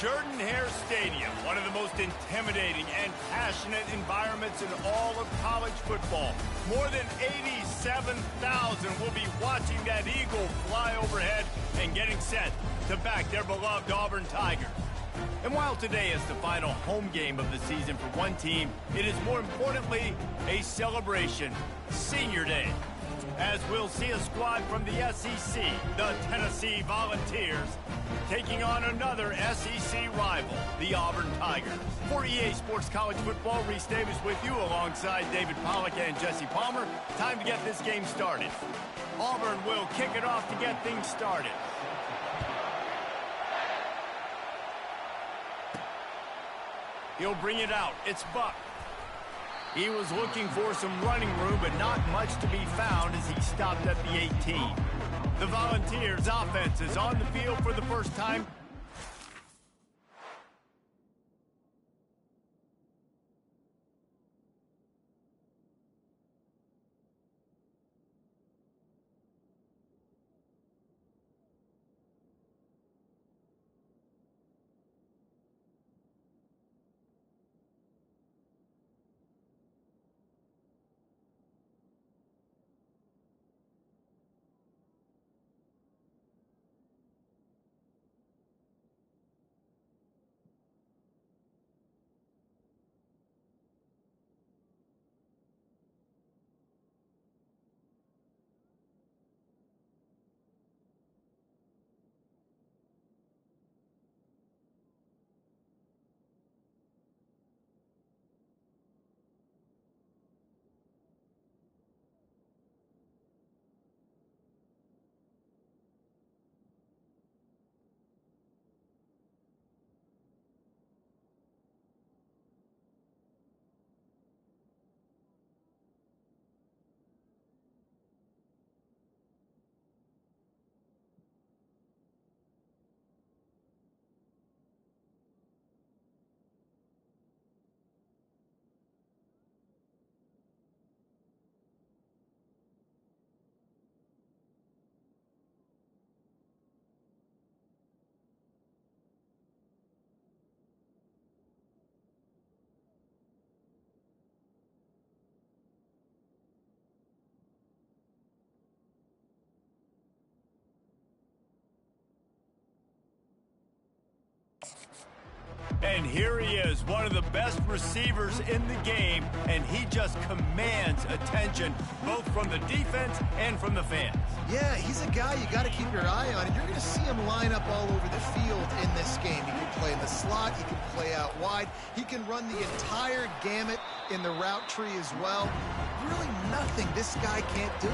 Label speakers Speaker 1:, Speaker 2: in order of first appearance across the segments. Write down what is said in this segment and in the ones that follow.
Speaker 1: Jordan-Hare Stadium, one of the most intimidating and passionate environments in all of college football. More than 87,000 will be watching that Eagle fly overhead and getting set to back their beloved Auburn Tigers. And while today is the final home game of the season for one team, it is more importantly a celebration, Senior Day, as we'll see a squad from the SEC, the Tennessee Volunteers, taking on another SEC rival, the Auburn Tigers. For EA Sports College Football, Reese Davis with you alongside David Pollack and Jesse Palmer. Time to get this game started. Auburn will kick it off to get things started. He'll bring it out. It's Buck. He was looking for some running room, but not much to be found as he stopped at the 18. The Volunteers' offense is on the field for the first time. And here he is, one of the best receivers in the game, and he just commands attention, both from the defense and from the fans.
Speaker 2: Yeah, he's a guy you got to keep your eye on, and you're going to see him line up all over the field in this game. He can play in the slot, he can play out wide, he can run the entire gamut in the route tree as well. Really nothing this guy can't do.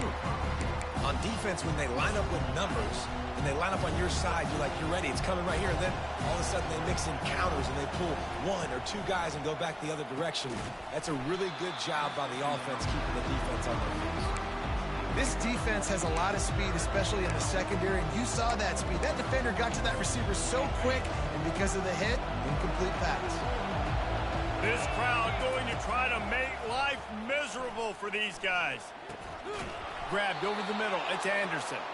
Speaker 3: On defense, when they line up with numbers, and they line up on your side, you're like, you're ready, it's coming right here. And then all of a sudden they mix in counters and they pull one or two guys and go back the other direction. That's a really good job by the offense keeping the defense on their feet.
Speaker 2: This defense has a lot of speed, especially in the secondary, and you saw that speed. That defender got to that receiver so quick, and because of the hit, incomplete pass.
Speaker 1: This crowd going to try to make life miserable for these guys. Grabbed over the middle, it's Anderson.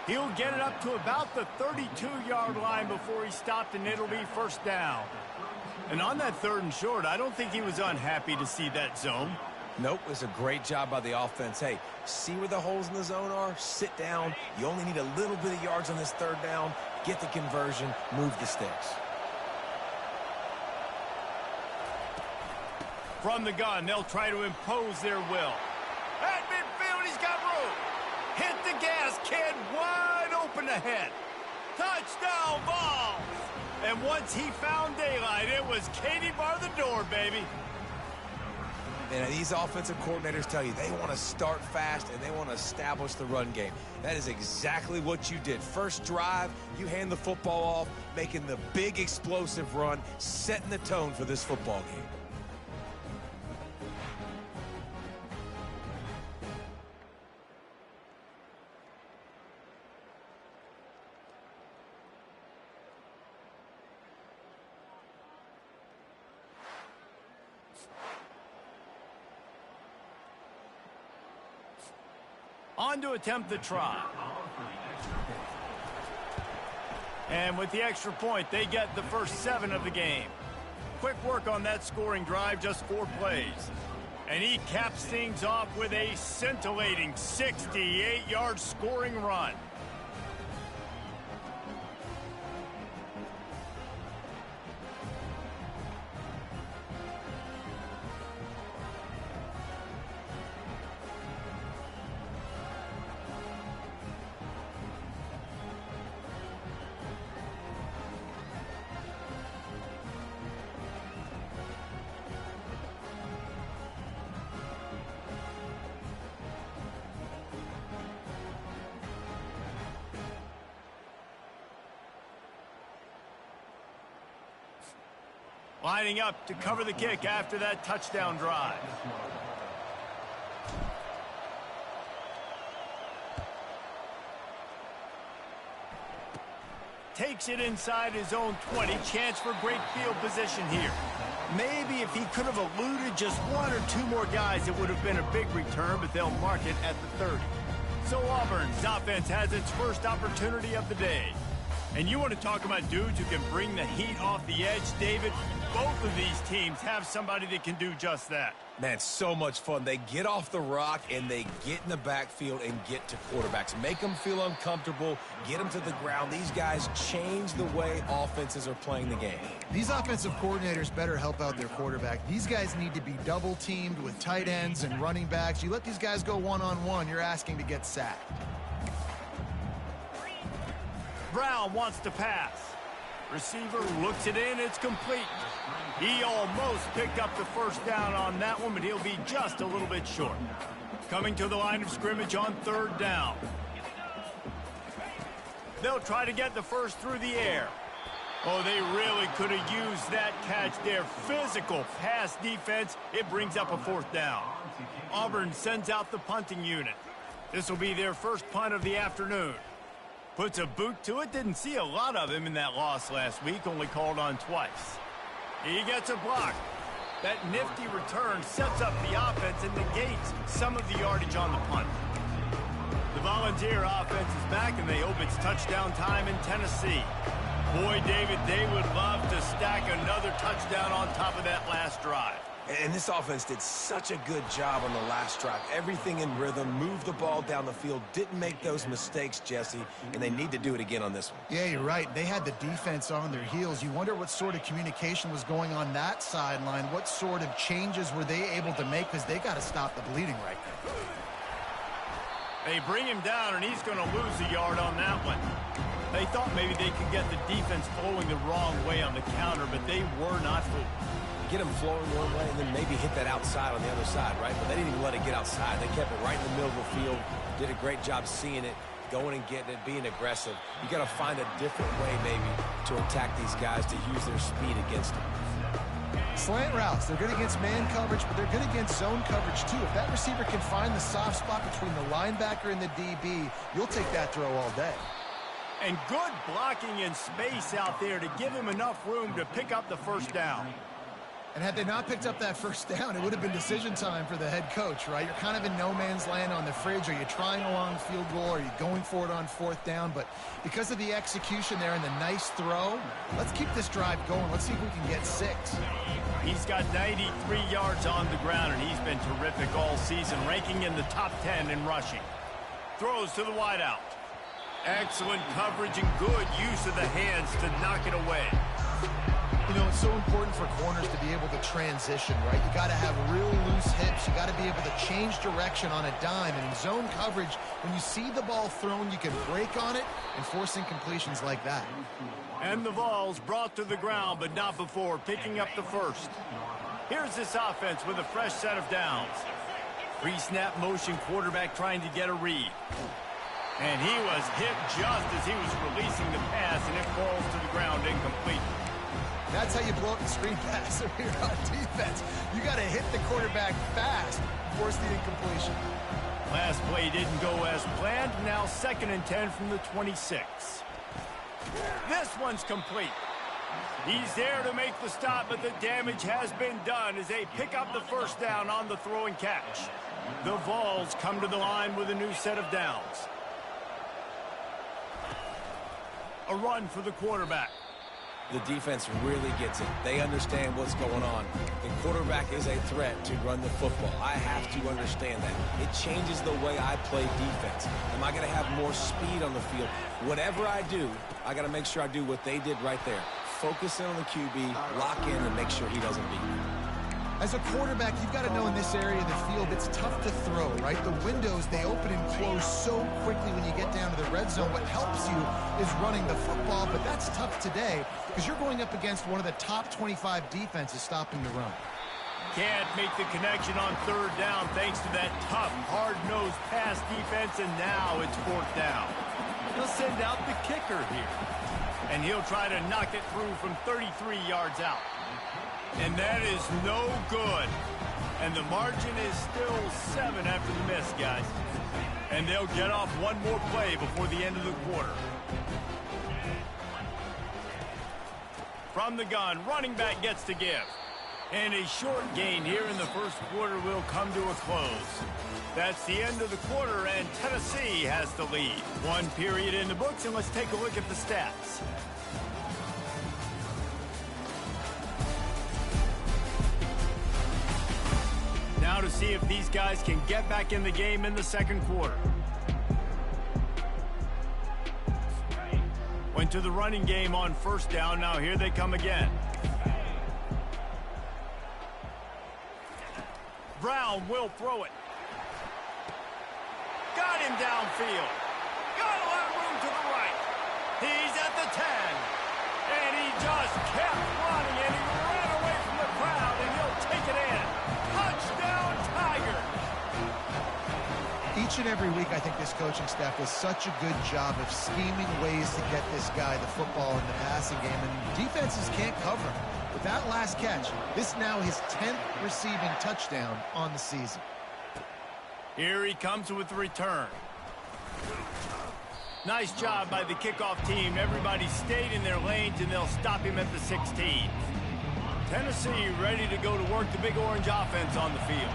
Speaker 1: He'll get it up to about the 32-yard line before he stopped, and it'll be first down. And on that 3rd and short, I don't think he was unhappy to see that zone.
Speaker 3: Nope, it was a great job by the offense. Hey, see where the holes in the zone are? Sit down. You only need a little bit of yards on this 3rd down. Get the conversion, move the sticks.
Speaker 1: From the gun, they'll try to impose their will. At midfield, he's got room. Hit the gas, kid, wide open ahead. Touchdown, Vols! And once he found daylight, it was Katie bar the door, baby.
Speaker 3: And these offensive coordinators tell you they want to start fast and they want to establish the run game. That is exactly what you did. First drive, you hand the football off, making the big explosive run, setting the tone for this football game.
Speaker 1: On to attempt the try. And with the extra point, they get the first 7 of the game. Quick work on that scoring drive, just 4 plays. And he caps things off with a scintillating 68-yard scoring run. Lining up to cover the kick after that touchdown drive. Takes it inside his own 20. Chance for great field position here. Maybe if he could have eluded just 1 or 2 more guys, it would have been a big return, but they'll mark it at the 30. So Auburn's offense has its first opportunity of the day. And you want to talk about dudes who can bring the heat off the edge, David? Both of these teams have somebody that can do just that.
Speaker 3: Man, so much fun. They get off the rock and they get in the backfield and get to quarterbacks. Make them feel uncomfortable, get them to the ground. These guys change the way offenses are playing the game.
Speaker 2: These offensive coordinators better help out their quarterback. These guys need to be double-teamed with tight ends and running backs. You let these guys go one-on-one, you're asking to get sacked.
Speaker 1: Brown wants to pass. Receiver looks it in. It's complete. He almost picked up the first down on that one, but he'll be just a little bit short. Coming to the line of scrimmage on 3rd down. They'll try to get the first through the air. Oh, they really could have used that catch there. Physical pass defense. It brings up a 4th down. Auburn sends out the punting unit. This will be their first punt of the afternoon. Puts a boot to it. Didn't see a lot of him in that loss last week. Only called on twice. He gets a block. That nifty return sets up the offense and negates some of the yardage on the punt. The Volunteer offense is back, and they hope it's touchdown time in Tennessee. Boy, David, they would love to stack another touchdown on top of that last drive.
Speaker 3: And this offense did such a good job on the last drive. Everything in rhythm, moved the ball down the field, didn't make those mistakes, Jesse, and they need to do it again on this one.
Speaker 2: Yeah, you're right. They had the defense on their heels. You wonder what sort of communication was going on that sideline. What sort of changes were they able to make, because they got to stop the bleeding right now.
Speaker 1: They bring him down, and he's going to lose a yard on that one. They thought maybe they could get the defense flowing the wrong way on the counter, but they were not fooled.
Speaker 3: Get them flowing one way and then maybe hit that outside on the other side, right? But they didn't even let it get outside. They kept it right in the middle of the field, did a great job seeing it, going and getting it, being aggressive. You got to find a different way maybe to attack these guys, to use their speed against them.
Speaker 2: Slant routes, they're good against man coverage, but they're good against zone coverage too. If that receiver can find the soft spot between the linebacker and the DB, you'll take that throw all day.
Speaker 1: And good blocking in space out there to give him enough room to pick up the first down.
Speaker 2: And had they not picked up that first down, it would have been decision time for the head coach, right? You're kind of in no man's land on the fridge. Are you trying a long field goal? Are you going for it on 4th down? But because of the execution there and the nice throw, let's keep this drive going. Let's see if we can get 6.
Speaker 1: He's got 93 yards on the ground, and he's been terrific all season, ranking in the top 10 in rushing. Throws to the wideout. Excellent coverage and good use of the hands to knock it away.
Speaker 2: You know, it's so important for corners to be able to transition, right? You got to have real loose hips. You got to be able to change direction on a dime. And in zone coverage, when you see the ball thrown, you can break on it and force incompletions like that.
Speaker 1: And the Vols brought to the ground, but not before picking up the first. Here's this offense with a fresh set of downs. Pre-snap motion quarterback trying to get a read. And he was hit just as he was releasing the pass, and it falls to the ground incomplete.
Speaker 2: That's how you blow up the screen pass over here on defense. You got to hit the quarterback fast and force the incompletion.
Speaker 1: Last play didn't go as planned. Now 2nd and 10 from the 26. This one's complete. He's there to make the stop, but the damage has been done as they pick up the first down on the throw and catch. The Vols come to the line with a new set of downs. A run for the quarterback.
Speaker 3: The defense really gets it. They understand what's going on. The quarterback is a threat to run the football. I have to understand that. It changes the way I play defense. Am I going to have more speed on the field? Whatever I do, I got to make sure I do what they did right there. Focus in on the QB, lock in, and make sure he doesn't beat me.
Speaker 2: As a quarterback, you've got to know in this area of the field, it's tough to throw, right? The windows, they open and close so quickly when you get down to the red zone. What helps you is running the football, but that's tough today because you're going up against one of the top 25 defenses stopping the run.
Speaker 1: Can't make the connection on third down thanks to that tough, hard-nosed pass defense, and now it's fourth down. He'll send out the kicker here, and he'll try to knock it through from 33 yards out. And that is no good. And the margin is still 7 after the miss, guys. And they'll get off one more play before the end of the quarter. From the gun, running back gets to give. And a short gain here in the first quarter will come to a close. That's the end of the quarter, and Tennessee has the lead. One period in the books, and let's take a look at the stats. Now to see if these guys can get back in the game in the second quarter. Went to the running game on first down. Now here they come again. Brown will throw it. Got him downfield. Got a lot of room to the right. He's at the 10. And he just kept running, and he ran away from the crowd, and he'll take it in. Touchdown, Tiger!
Speaker 2: Each and every week, I think this coaching staff does such a good job of scheming ways to get this guy the football in the passing game, and defenses can't cover him. With that last catch, this now his 10th receiving touchdown on the season.
Speaker 1: Here he comes with the return. Nice job by the kickoff team. Everybody stayed in their lanes, and they'll stop him at the 16. Tennessee ready to go to work the Big Orange offense on the field.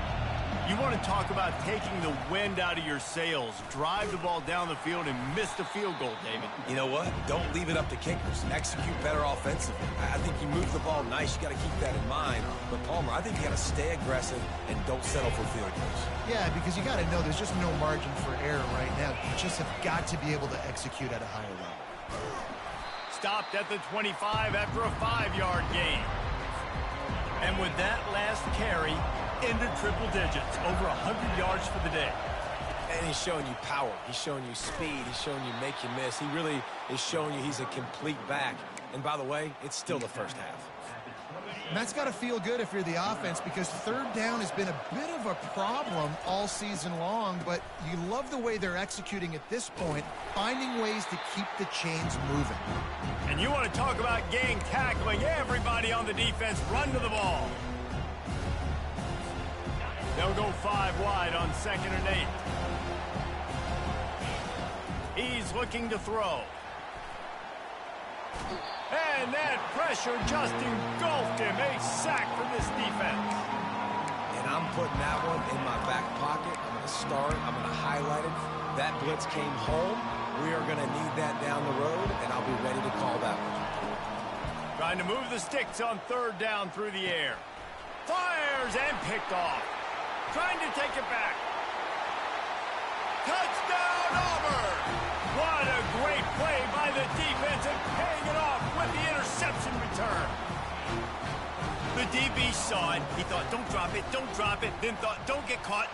Speaker 1: You want to talk about taking the wind out of your sails. Drive the ball down the field and miss the field goal, David.
Speaker 3: You know what? Don't leave it up to kickers. Execute better offensively. I think you move the ball nice. You got to keep that in mind. But, Palmer, I think you got to stay aggressive and don't settle for field goals.
Speaker 2: Yeah, because you got to know there's just no margin for error right now. You just have got to be able to execute at a higher level.
Speaker 1: Stopped at the 25 after a 5-yard gain. And with that last carry, into triple digits, over 100 yards for the day.
Speaker 3: And he's showing you power. He's showing you speed. He's showing you make you miss. He really is showing you he's a complete back. And by the way, it's still the first half.
Speaker 2: And that's got to feel good if you're the offense, because third down has been a bit of a problem all season long, but you love the way they're executing at this point, finding ways to keep the chains moving.
Speaker 1: And you want to talk about gang tackling. Everybody on the defense run to the ball. They'll go 5 wide on 2nd and 8. He's looking to throw. And that pressure just engulfed him. A sack for this defense.
Speaker 3: And I'm putting that one in my back pocket. I'm going to start. I'm going to highlight it. That blitz came home. We are going to need that down the road, and I'll be ready to call that one.
Speaker 1: Trying to move the sticks on third down through the air. Fires and picked off. Trying to take it back. Touchdown, Auburn! What a great play by the defense, and paying it off with the interception return. The DB saw it. He thought, don't drop it, don't drop it. Then thought, don't get caught,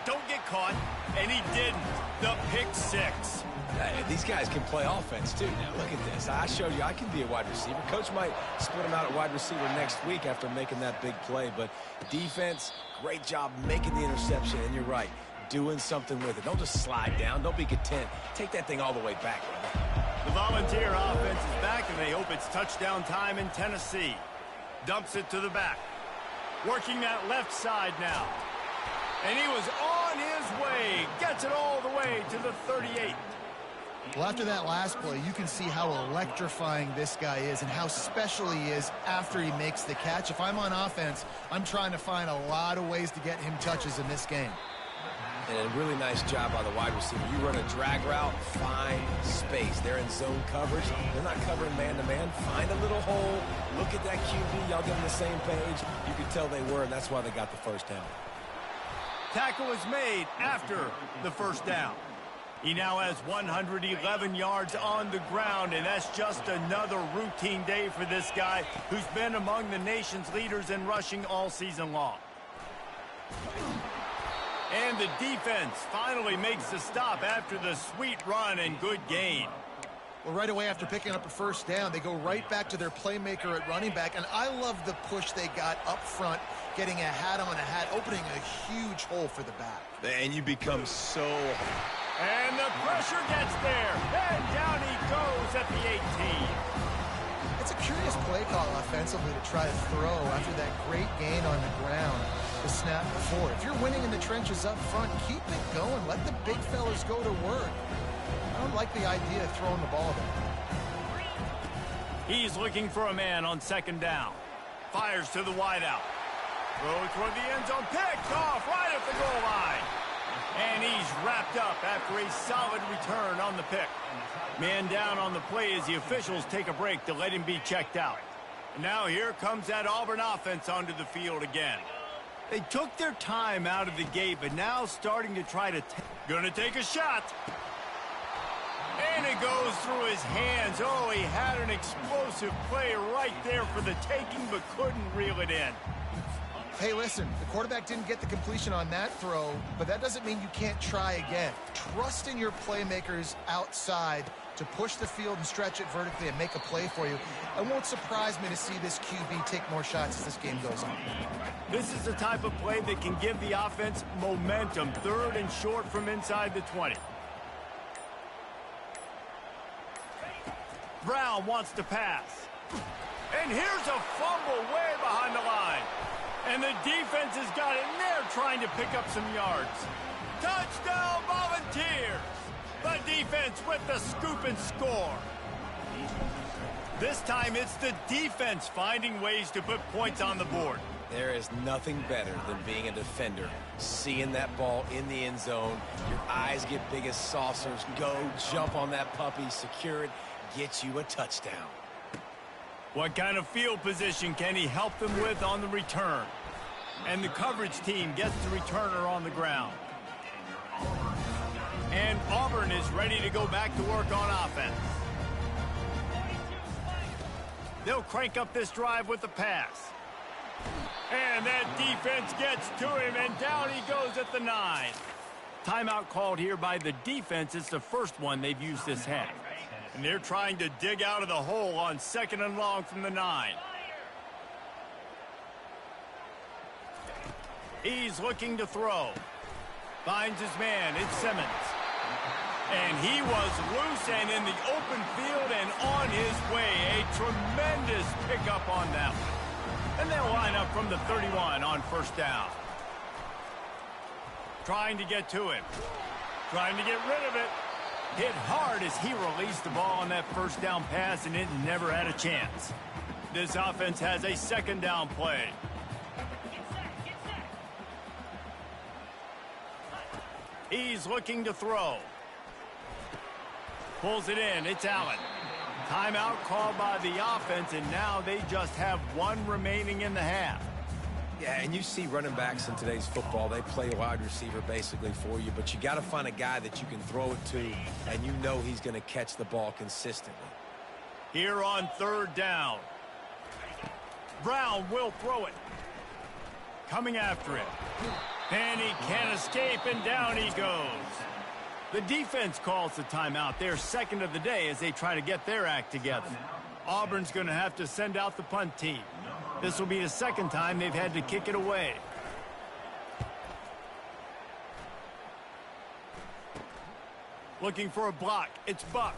Speaker 1: and he didn't. The pick 6.
Speaker 3: These guys can play offense, too. Now, look at this. I showed you I can be a wide receiver. Coach might split him out at wide receiver next week after making that big play. But defense, great job making the interception. And you're right, doing something with it. Don't just slide down. Don't be content. Take that thing all the way back, brother.
Speaker 1: The Volunteer offense is back, and they hope it's touchdown time in Tennessee. Dumps it to the back. Working that left side now. And he was on his way. Gets it all the way to the 38.
Speaker 2: Well, after that last play, you can see how electrifying this guy is and how special he is after he makes the catch. If I'm on offense, I'm trying to find a lot of ways to get him touches in this game.
Speaker 3: And a really nice job by the wide receiver. You run a drag route, find space. They're in zone coverage. They're not covering man-to-man. Find a little hole. Look at that QB. Y'all get on the same page. You could tell they were, and that's why they got the first down.
Speaker 1: Tackle is made after the first down. He now has 111 yards on the ground, and that's just another routine day for this guy who's been among the nation's leaders in rushing all season long. And the defense finally makes the stop after the sweet run and good gain.
Speaker 2: Well, right away after picking up a first down, they go right back to their playmaker at running back. And I love the push they got up front, getting a hat on a hat, opening a huge hole for the back.
Speaker 3: And you become so...
Speaker 1: And the pressure gets there. And down he goes at the 18.
Speaker 2: It's a curious play call offensively to try to throw after that great gain on the ground the snap before. If you're winning in the trenches up front, keep it going. Let the big fellas go to work. I don't like the idea of throwing the ball there.
Speaker 1: He's looking for a man on second down. Fires to the wideout. Throw toward the end zone. Picked off right at the goal line. And he's wrapped up after a solid return on the pick. Man down on the play as the officials take a break to let him be checked out. And now here comes that Auburn offense onto the field again. They took their time out of the gate, but now starting to try to gonna take a shot. And it goes through his hands. Oh, he had an explosive play right there for the taking, but couldn't reel it in.
Speaker 2: Hey, listen, the quarterback didn't get the completion on that throw, but that doesn't mean you can't try again. Trust in your playmakers outside to push the field and stretch it vertically and make a play for you. It won't surprise me to see this QB take more shots as this game goes on.
Speaker 1: This is the type of play that can give the offense momentum. Third and short from inside the 20. Brown wants to pass. And here's a fumble way behind the line. And the defense has got it, and they're trying to pick up some yards. Touchdown, Volunteers! The defense with the scoop and score. This time it's the defense finding ways to put points on the board.
Speaker 3: There is nothing better than being a defender. Seeing that ball in the end zone, your eyes get big as saucers. Go, jump on that puppy, secure it, get you a touchdown.
Speaker 1: What kind of field position can he help them with on the return? And the coverage team gets the returner on the ground. And Auburn is ready to go back to work on offense. They'll crank up this drive with the pass. And that defense gets to him, and down he goes at the 9. Timeout called here by the defense. It's the first one they've used this half. And they're trying to dig out of the hole on second and long from the 9. He's looking to throw. Finds his man. It's Simmons. And he was loose and in the open field and on his way. A tremendous pickup on that one. And they'll line up from the 31 on first down. Trying to get to him. Trying to get rid of it. Hit hard as he released the ball on that first down pass, and it never had a chance. This offense has a second down play. He's looking to throw. Pulls it in. It's Allen. Timeout called by the offense, and now they just have one remaining in the half.
Speaker 3: Yeah, and you see running backs in today's football, they play wide receiver basically for you, but you got to find a guy that you can throw it to, and you know he's going to catch the ball consistently.
Speaker 1: Here on third down. Brown will throw it. Coming after it. And he can't escape, and down he goes. The defense calls the timeout. Their second of the day as they try to get their act together. Auburn's going to have to send out the punt team. This will be the second time they've had to kick it away. Looking for a block. It's Buck.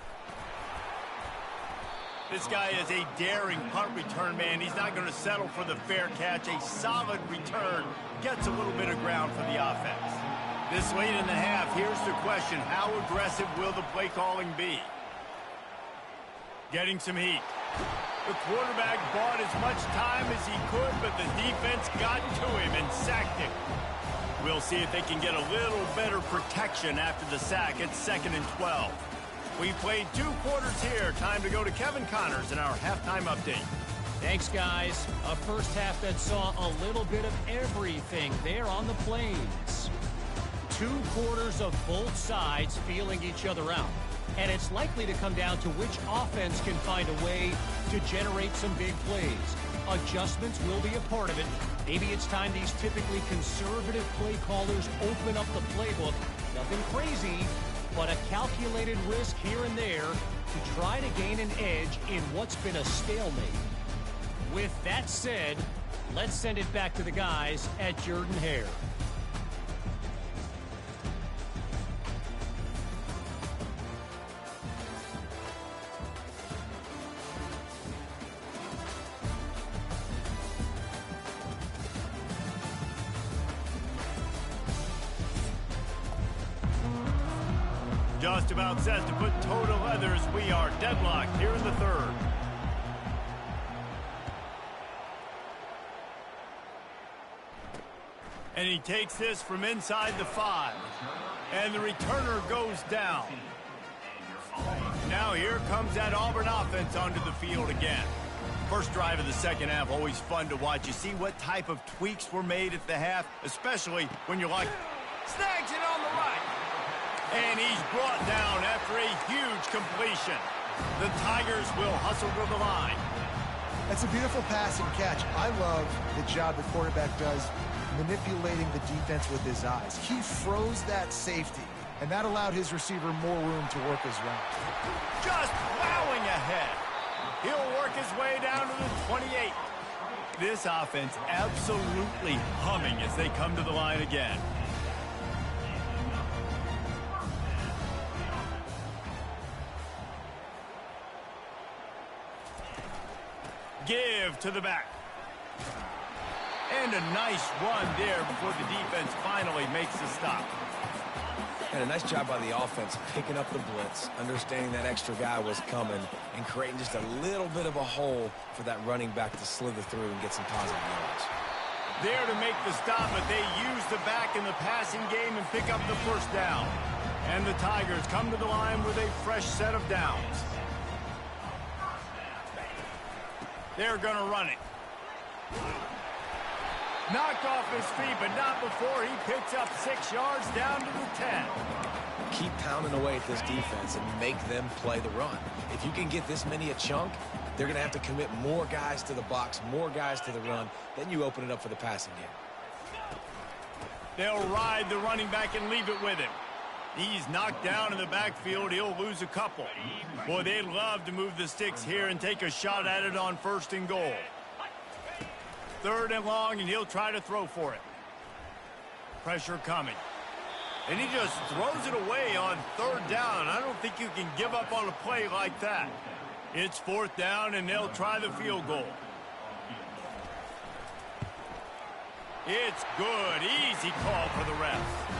Speaker 1: This guy is a daring punt return man. He's not going to settle for the fair catch. A solid return. Gets a little bit of ground for the offense. This late in the half, here's the question. How aggressive will the play calling be? Getting some heat. The quarterback bought as much time as he could, but the defense got to him and sacked him. We'll see if they can get a little better protection after the sack at 2nd and 12. We played 2 quarters here. Time to go to Kevin Connors in our halftime update.
Speaker 4: Thanks, guys. A first half that saw a little bit of everything there on the Plains. 2 quarters of both sides feeling each other out. And it's likely to come down to which offense can find a way to generate some big plays. Adjustments will be a part of it. Maybe it's time these typically conservative play callers open up the playbook. Nothing crazy, but a calculated risk here and there to try to gain an edge in what's been a stalemate. With that said, let's send it back to the guys at Jordan-Hare.
Speaker 1: Just about says to put toe to leathers. We are deadlocked here in the 3rd. And he takes this from inside the 5. And the returner goes down. Now here comes that Auburn offense onto the field again. First drive of the second half, always fun to watch. You see what type of tweaks were made at the half, especially when you're like, snags it on the right. And he's brought down after a huge completion. The Tigers will hustle to the line.
Speaker 2: That's a beautiful pass and catch. I love the job the quarterback does manipulating the defense with his eyes. He froze that safety, and that allowed his receiver more room to work his route.
Speaker 1: Just plowing ahead. He'll work his way down to the 28. This offense absolutely humming as they come to the line again. Give to the back. And a nice run there before the defense finally makes the stop.
Speaker 3: And a nice job by the offense picking up the blitz, understanding that extra guy was coming, and creating just a little bit of a hole for that running back to slither through and get some positive yards.
Speaker 1: There to make the stop, but they use the back in the passing game and pick up the first down. And the Tigers come to the line with a fresh set of downs. They're going to run it. Knocked off his feet, but not before he picks up 6 yards down to the 10.
Speaker 3: Keep pounding away at this defense and make them play the run. If you can get this many a chunk, they're going to have to commit more guys to the box, more guys to the run. Then you open it up for the passing game.
Speaker 1: They'll ride the running back and leave it with him. He's knocked down in the backfield. He'll lose a couple. Boy, they'd love to move the sticks here and take a shot at it on 1st and goal. 3rd and long, and he'll try to throw for it. Pressure coming. And he just throws it away on 3rd down. I don't think you can give up on a play like that. It's 4th down, and they'll try the field goal. It's good. Easy call for the refs.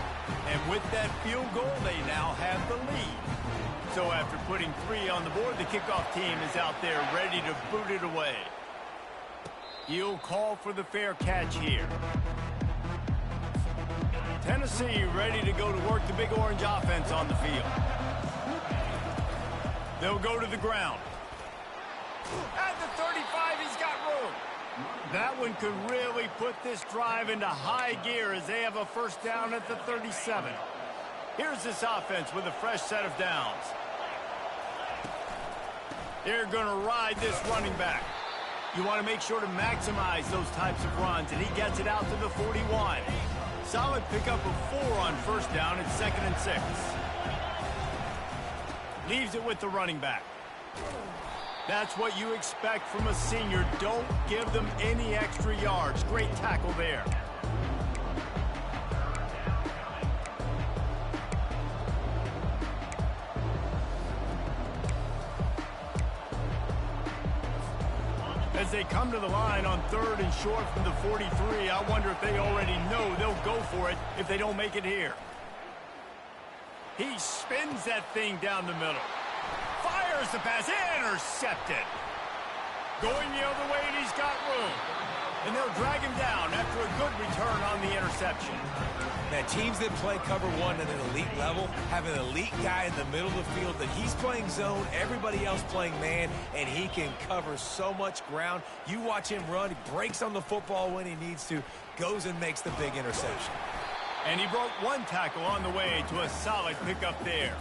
Speaker 1: And with that field goal, they now have the lead. So after putting 3 on the board, the kickoff team is out there ready to boot it away. He'll call for the fair catch here. Tennessee ready to go to work the Big Orange offense on the field. They'll go to the ground. At the 35, he's got room. That one could really put this drive into high gear as they have a first down at the 37. Here's this offense with a fresh set of downs. They're going to ride this running back. You want to make sure to maximize those types of runs, and he gets it out to the 41. Solid pickup of 4 on 1st down at 2nd and 6. Leaves it with the running back. That's what you expect from a senior. Don't give them any extra yards. Great tackle there. As they come to the line on 3rd and short from the 43, I wonder if they already know they'll go for it if they don't make it here. He spins that thing down the middle. Fires the pass, intercepted. Going the other way, and he's got room. And they'll drag him down after a good return on the interception.
Speaker 3: Man, teams that play cover one at an elite level have an elite guy in the middle of the field that he's playing zone, everybody else playing man, and he can cover so much ground. You watch him run, he breaks on the football when he needs to, goes and makes the big interception.
Speaker 1: And he broke one tackle on the way to a solid pickup there.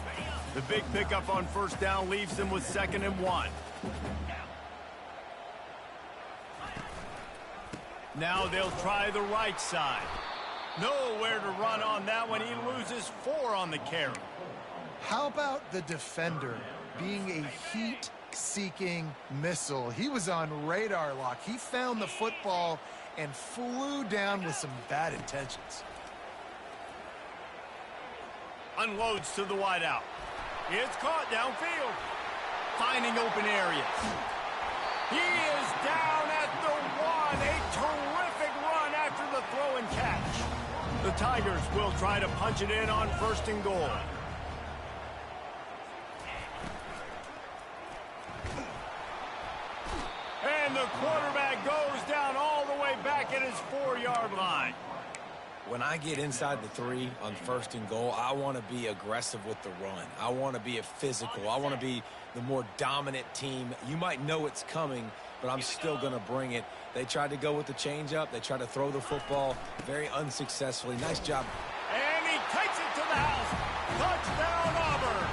Speaker 1: The big pickup on first down leaves them with 2nd and 1. Now they'll try the right side. Nowhere to run on that one. He loses 4 on the carry.
Speaker 2: How about the defender being a heat-seeking missile? He was on radar lock. He found the football and flew down with some bad intentions.
Speaker 1: Unloads to the wideout. It's caught downfield. Finding open areas. He is down at the 1. A terrific run after the throw and catch. The Tigers will try to punch it in on 1st and goal. And the quarterback goes down all the way back at his 4-yard line.
Speaker 3: When I get inside the 3 on 1st and goal, I want to be aggressive with the run. I want to be a physical. I want to be the more dominant team. You might know it's coming, but I'm still going to bring it. They tried to go with the changeup. They tried to throw the football very unsuccessfully. Nice job.
Speaker 1: And he takes it to the house. Touchdown, Auburn.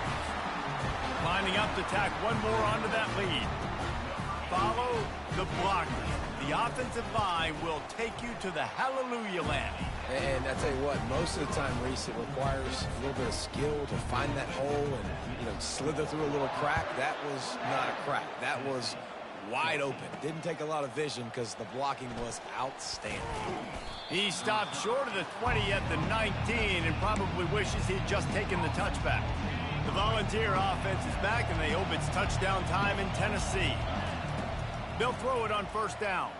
Speaker 1: Lining up to tack one more onto that lead. Follow the blockers. The offensive line will take you to the hallelujah land.
Speaker 3: And I tell you what, most of the time, Reese, it requires a little bit of skill to find that hole and, slither through a little crack. That was not a crack. That was wide open. Didn't take a lot of vision because the blocking was outstanding.
Speaker 1: He stopped short of the 20 at the 19 and probably wishes he'd just taken the touchback. The Volunteer offense is back, and they hope it's touchdown time in Tennessee. They'll throw it on 1st down.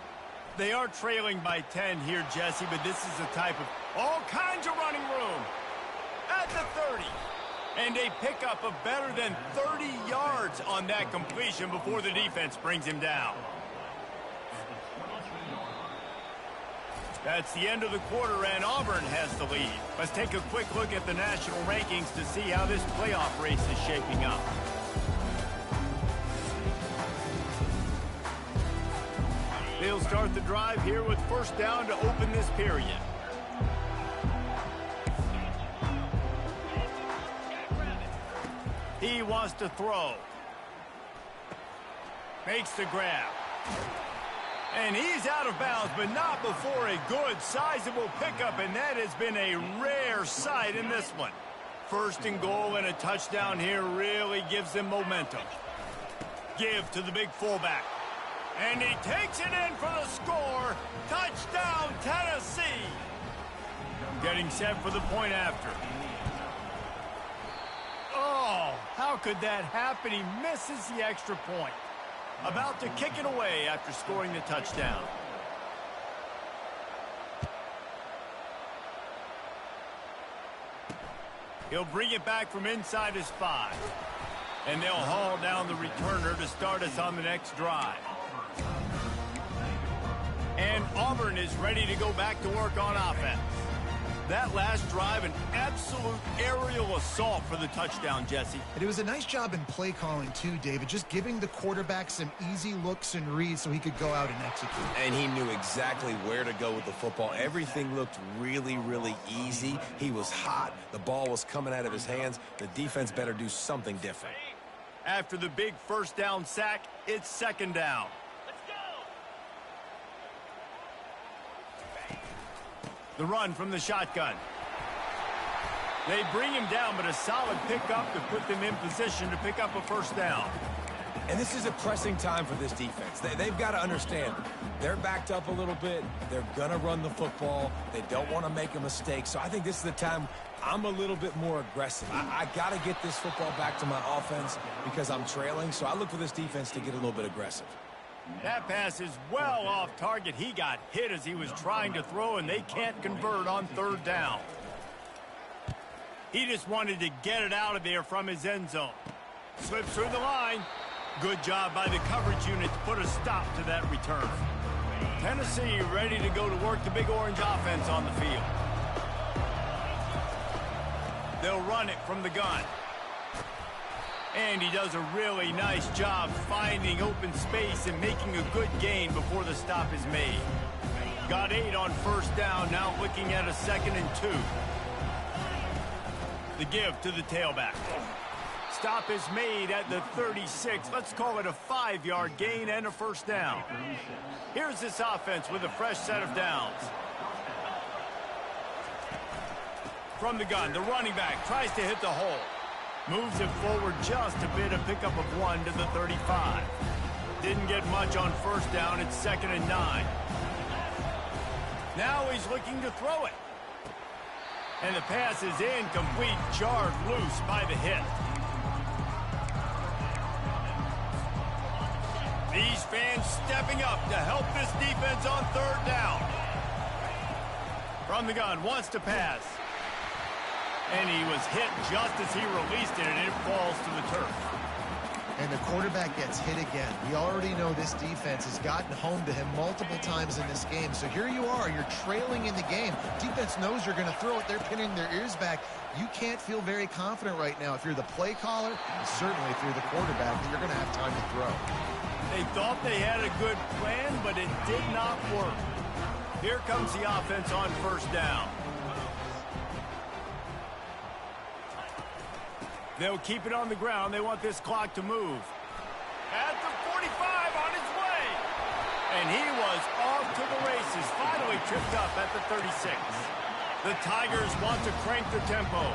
Speaker 1: They are trailing by 10 here, Jesse, but this is a type of all kinds of running room. At the 30. And a pickup of better than 30 yards on that completion before the defense brings him down. That's the end of the quarter, and Auburn has the lead. Let's take a quick look at the national rankings to see how this playoff race is shaping up. They'll start the drive here with 1st down to open this period. He wants to throw. Makes the grab. And he's out of bounds, but not before a good, sizable pickup, and that has been a rare sight in this one. 1st and goal and a touchdown here really gives them momentum. Give to the big fullback. And he takes it in for the score. Touchdown, Tennessee. Getting set for the point after. Oh, how could that happen? He misses the extra point. About to kick it away after scoring the touchdown. He'll bring it back from inside his 5. And they'll haul down the returner to start us on the next drive. And Auburn is ready to go back to work on offense. That last drive, an absolute aerial assault for the touchdown, Jesse.
Speaker 2: And it was a nice job in play calling, too, David, just giving the quarterback some easy looks and reads so he could go out and execute.
Speaker 3: And he knew exactly where to go with the football. Everything looked really, really easy. He was hot. The ball was coming out of his hands. The defense better do something different.
Speaker 1: After the big 1st down sack, it's 2nd down. The run from the shotgun. They bring him down, but a solid pickup to put them in position to pick up a 1st down.
Speaker 3: And this is a pressing time for this defense. They've got to understand, they're backed up a little bit. They're going to run the football. They don't want to make a mistake. So I think this is the time I'm a little bit more aggressive. I got to get this football back to my offense because I'm trailing. So I look for this defense to get a little bit aggressive.
Speaker 1: That pass is well off target. He got hit as he was trying to throw, and they can't convert on 3rd down. He just wanted to get it out of there from his end zone. Slips through the line. Good job by the coverage unit to put a stop to that return. Tennessee ready to go to work the Big Orange offense on the field. They'll run it from the gun. And he does a really nice job finding open space and making a good gain before the stop is made. Got 8 on first down, now looking at a 2nd and 2. The give to the tailback. Stop is made at the 36. Let's call it a 5-yard gain and a first down. Here's this offense with a fresh set of downs. From the gun, the running back tries to hit the hole. Moves it forward just a bit, a pickup of 1 to the 35. Didn't get much on first down, it's 2nd and 9. Now he's looking to throw it. And the pass is incomplete, jarred loose by the hit. These fans stepping up to help this defense on 3rd down. From the gun, wants to pass. And he was hit just as he released it, and it falls to the turf.
Speaker 2: And the quarterback gets hit again. We already know this defense has gotten home to him multiple times in this game. So here you are, you're trailing in the game. Defense knows you're going to throw it. They're pinning their ears back. You can't feel very confident right now if you're the play caller, and certainly if you're the quarterback, that you're going to have time to throw.
Speaker 1: They thought they had a good plan, but it did not work. Here comes the offense on first down. They'll keep it on the ground. They want this clock to move. At the 45 on his way. And he was off to the races. Finally tripped up at the 36. The Tigers want to crank the tempo.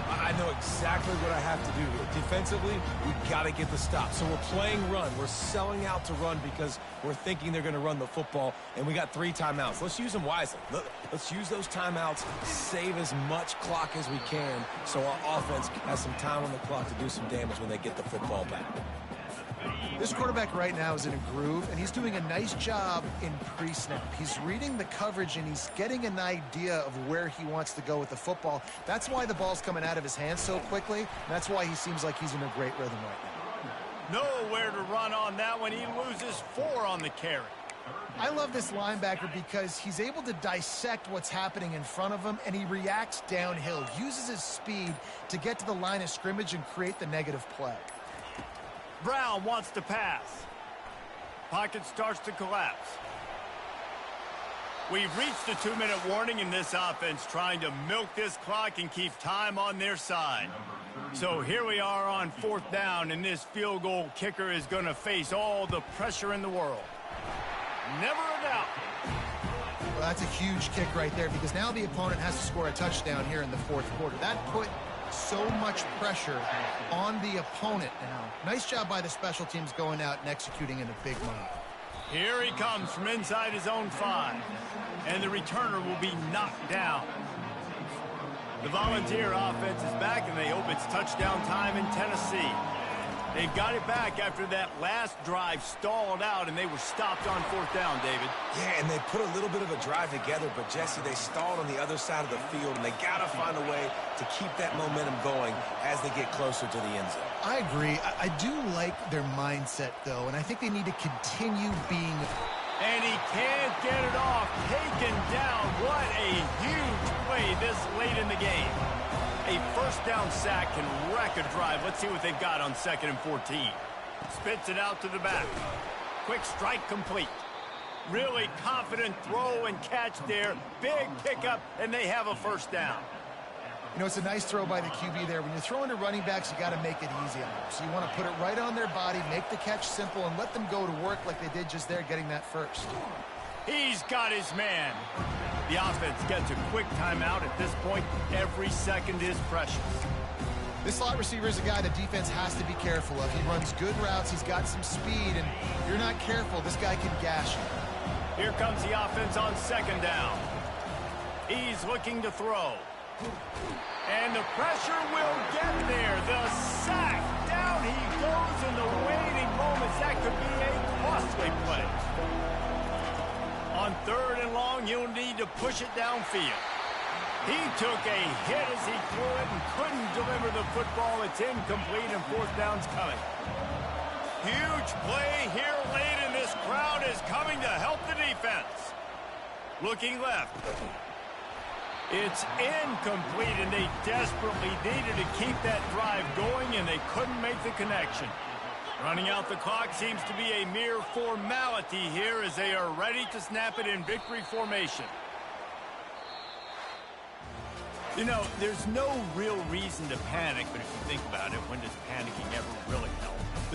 Speaker 3: I know exactly what I have to do here. Defensively, we've got to get the stop. So we're playing run. We're selling out to run because we're thinking they're going to run the football, and we got 3 timeouts. Let's use them wisely. Let's use those timeouts, save as much clock as we can so our offense has some time on the clock to do some damage when they get the football back.
Speaker 2: This quarterback right now is in a groove, and he's doing a nice job in pre-snap. He's reading the coverage, and he's getting an idea of where he wants to go with the football. That's why the ball's coming out of his hands so quickly. And that's why he seems like he's in a great rhythm right
Speaker 1: now. Nowhere to run on that one. He loses 4 on the carry.
Speaker 2: I love this linebacker because he's able to dissect what's happening in front of him, and he reacts downhill, uses his speed to get to the line of scrimmage and create the negative play.
Speaker 1: Brown wants to pass. Pocket starts to collapse. We've reached the 2-minute warning in this offense, trying to milk this clock and keep time on their side. So here we are on 4th down, and this field goal kicker is going to face all the pressure in the world. Never a doubt.
Speaker 2: Well, that's a huge kick right there because now the opponent has to score a touchdown here in the 4th quarter. That put so much pressure on the opponent now. Nice job by the special teams going out and executing in a big moment.
Speaker 1: Here he comes from inside his own 5, and the returner will be knocked down. The Volunteer offense is back, and they hope it's touchdown time in Tennessee. They've got it back after that last drive stalled out, and they were stopped on 4th down, David.
Speaker 3: Yeah, and they put a little bit of a drive together, but, Jesse, they stalled on the other side of the field, and they got to find a way to keep that momentum going as they get closer to the end zone.
Speaker 2: I agree. I do like their mindset, though, and I think they need to continue being...
Speaker 1: And he can't get it off. Taken down. What a huge play this late in the game. A first down sack can wreck a drive. Let's see what they've got on 2nd and 14. Spits it out to the back. Quick strike complete. Really confident throw and catch there. Big pickup, and they have a first down.
Speaker 2: You know, it's a nice throw by the QB there. When you're throwing to running backs, you got to make it easy on them. So you want to put it right on their body, make the catch simple, and let them go to work like they did just there, getting that first.
Speaker 1: He's got his man. The offense gets a quick timeout at this point. Every second is precious.
Speaker 2: This slot receiver is a guy the defense has to be careful of. He runs good routes. He's got some speed, and if you're not careful, this guy can gash you.
Speaker 1: Here comes the offense on 2nd down. He's looking to throw. And the pressure will get there. The sack. Down he goes in the waiting moments. That could be a costly play. On 3rd and long, you'll need to push it downfield. He took a hit as he threw it and couldn't deliver the football. It's incomplete, and 4th down's coming. Huge play here late, and this crowd is coming to help the defense. Looking left. It's incomplete, and they desperately needed to keep that drive going, and they couldn't make the connection. Running out the clock seems to be a mere formality here as they are ready to snap it in victory formation. You know, there's no real reason to panic, but if you think about it, when does panicking ever really help? But